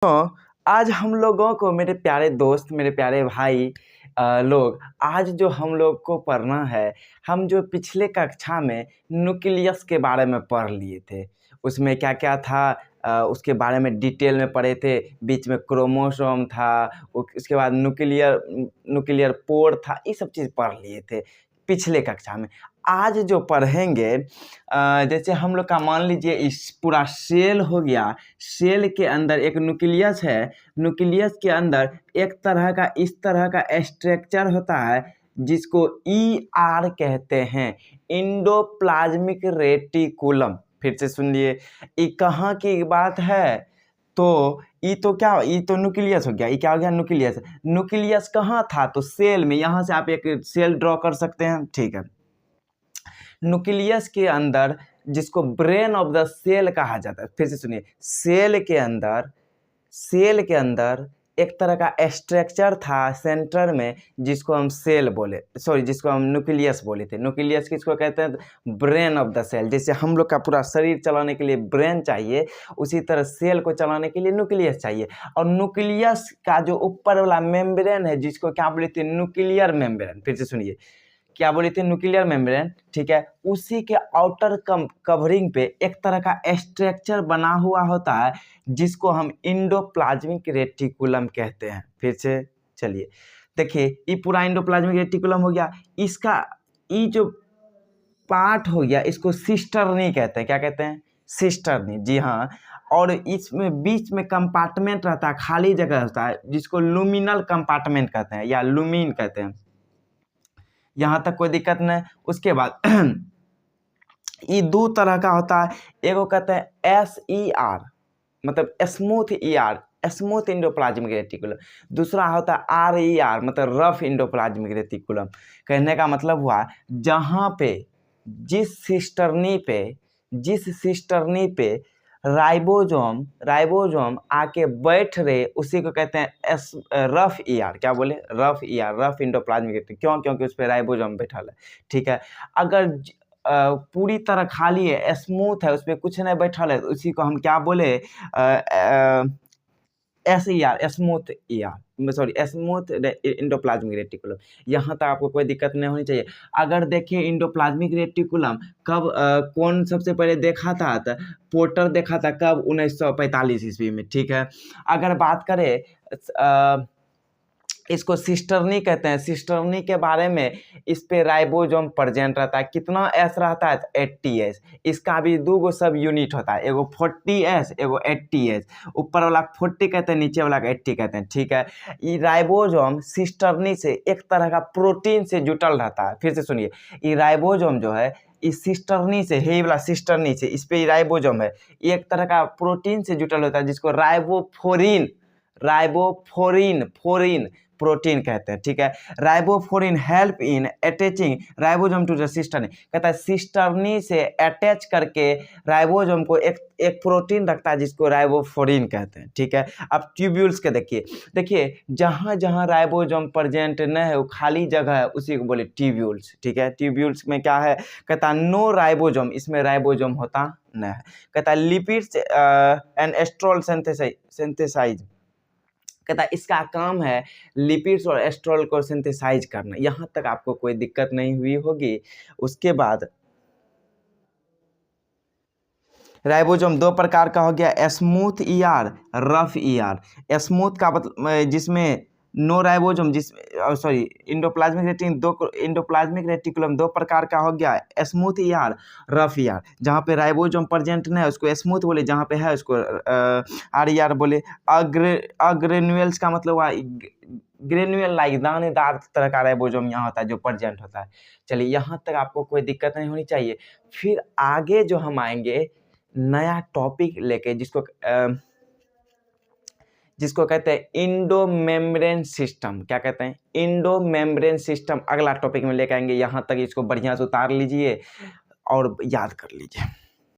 तो आज हम लोगों को मेरे प्यारे दोस्त मेरे प्यारे भाई लोग आज जो हम लोग को पढ़ना है। हम जो पिछले कक्षा में न्यूक्लियस के बारे में पढ़ लिए थे, उसमें क्या क्या था उसके बारे में डिटेल में पढ़े थे। बीच में क्रोमोसोम था, उसके बाद न्यूक्लियर न्यूक्लियर पोर था, ये सब चीज़ पढ़ लिए थे पिछले कक्षा में। आज जो पढ़ेंगे जैसे हम लोग का मान लीजिए इस पूरा सेल हो गया। सेल के अंदर एक न्यूक्लियस है, न्यूक्लियस के अंदर एक तरह का इस तरह का स्ट्रक्चर होता है जिसको ER कहते हैं, इंडोप्लाज्मिक रेटिकुलम। फिर से सुनिए, ये कहाँ की बात है? तो ये तो क्या, ये तो न्यूक्लियस हो गया। ये क्या हो गया? न्यूक्लियस। न्यूक्लियस कहाँ था? तो सेल में। यहाँ से आप एक सेल ड्रॉ कर सकते हैं, ठीक है। न्यूक्लियस के अंदर जिसको ब्रेन ऑफ द सेल कहा जाता है। फिर से सुनिए, सेल के अंदर एक तरह का स्ट्रक्चर था सेंटर में जिसको हम सेल बोले, जिसको हम न्यूक्लियस बोले थे। न्यूक्लियस किसको कहते हैं? Brain of the cell. जैसे हम लोग का पूरा शरीर चलाने के लिए ब्रेन चाहिए, उसी तरह सेल को चलाने के लिए न्यूक्लियस चाहिए। और न्यूक्लियस का जो ऊपर वाला मेम्ब्रेन है जिसको क्या बोले थे? Nuclear membrane. फिर से सुनिए, क्या बोले थे? न्यूक्लियर मेम्ब्रेन, ठीक है। उसी के आउटर कवरिंग पे एक तरह का स्ट्रक्चर बना हुआ होता है जिसको हम इंडोप्लाज्मिक रेटिकुलम कहते हैं। फिर से चलिए देखिए, ये पूरा इंडोप्लाज्मिक रेटिकुलम हो गया। इसका ये जो पार्ट हो गया इसको सिस्टर्नी कहते हैं। क्या कहते हैं? सिस्टर्नी, जी हाँ। और इसमें बीच में कंपार्टमेंट रहता है, खाली जगह होता है जिसको लुमिनल कंपार्टमेंट कहते हैं या लुमिन कहते हैं। यहाँ तक कोई दिक्कत नहीं। उसके बाद ये दो तरह का होता है, एगो कहते हैं SER मतलब smooth ER, smooth endoplasmic reticulum. दूसरा होता है RER मतलब रफ इंडोप्लाज्मिक रेटिकुलम। कहने का मतलब हुआ जहाँ पे जिस सिस्टर्नी पे राइबोसोम आके बैठ रहे उसी को कहते हैं रफ ER। क्या बोले? Rough ER, rough endoplasmic reticulum. क्यों? क्योंकि उस पर राइबोसोम बैठा है, ठीक है। अगर पूरी तरह खाली है, स्मूथ है, उसमें कुछ नहीं बैठल है, तो उसी को हम क्या बोले? SER, smooth endoplasmic reticulum. यहाँ तक आपको कोई दिक्कत नहीं होनी चाहिए। अगर देखिए इंडोप्लाज्मिक रेटिकुलम कब कौन सबसे पहले देखा था? तो पोर्टर देखा था कब? 1945 ईस्वी में, ठीक है। अगर बात करें इसको सिस्टर्नी कहते हैं। सिस्टर्नी के बारे में, इस पे राइबोसोम प्रेजेंट रहता है। कितना S रहता है? 80S। इसका भी दो गो सब यूनिट होता है, एगो 40S एगो 80S। ऊपर वाला 40 कहते हैं, नीचे वाला 80 कहते हैं, ठीक है। ये राइबोसोम सिस्टर्नी से एक तरह का प्रोटीन से जुटल रहता है। फिर से सुनिए, ये राइबोसोम जो है इस सिस्टर्नी से, हे वाला सिस्टर्नी से, इस पे राइबोसोम है, ये एक तरह का प्रोटीन से जुटल होता है जिसको राइबोफोरिन प्रोटीन कहते हैं, ठीक है। Ribophorin help in attaching ribosome to the cisternae. कहता है सिस्टर्नी से अटैच करके राइबोसोम को एक प्रोटीन रखता है जिसको राइबोफोरिन कहते हैं, ठीक है। अब ट्यूब्यूल्स के देखिए जहाँ जहाँ राइबोसोम प्रेजेंट न है, वो खाली जगह है, उसी को बोले ट्यूब्यूल्स, ठीक है। ट्यूब्यूल्स में क्या है? कहता है नो राइबोसोम, इसमें राइबोसोम होता न है। कहता है लिपिड्स एंड एस्ट्रोल सिंथेसाइज। कहता है इसका काम है लिपिड्स और एस्ट्रोल को सिंथेसाइज करना। यहाँ तक आपको कोई दिक्कत नहीं हुई होगी। उसके बाद राइबोसोम दो प्रकार का हो गया, smooth ER, rough ER। Smooth का मतलब जिसमें नो राइबोसोम, इंडोप्लाज्मिक रेटिकुलम दो प्रकार का हो गया, स्मूथ ER, रफ ER। जहाँ पे राइबोसोम प्रेजेंट नहीं है उसको स्मूथ बोले, जहाँ पे है उसको RER बोले। अग्रेन्यूल्स का मतलब हुआ ग्रेन्यूल लाइक दानेदार तरह का राइबोसोम यहाँ होता है जो प्रेजेंट होता है। चलिए यहाँ तक आपको कोई दिक्कत नहीं होनी चाहिए। फिर आगे जो हम आएंगे नया टॉपिक लेके जिसको कहते हैं इंडो मेम्ब्रेन सिस्टम। क्या कहते हैं? इंडो मेम्ब्रेन सिस्टम अगला टॉपिक में लेके आएंगे। यहाँ तक इसको बढ़िया से उतार लीजिए और याद कर लीजिए।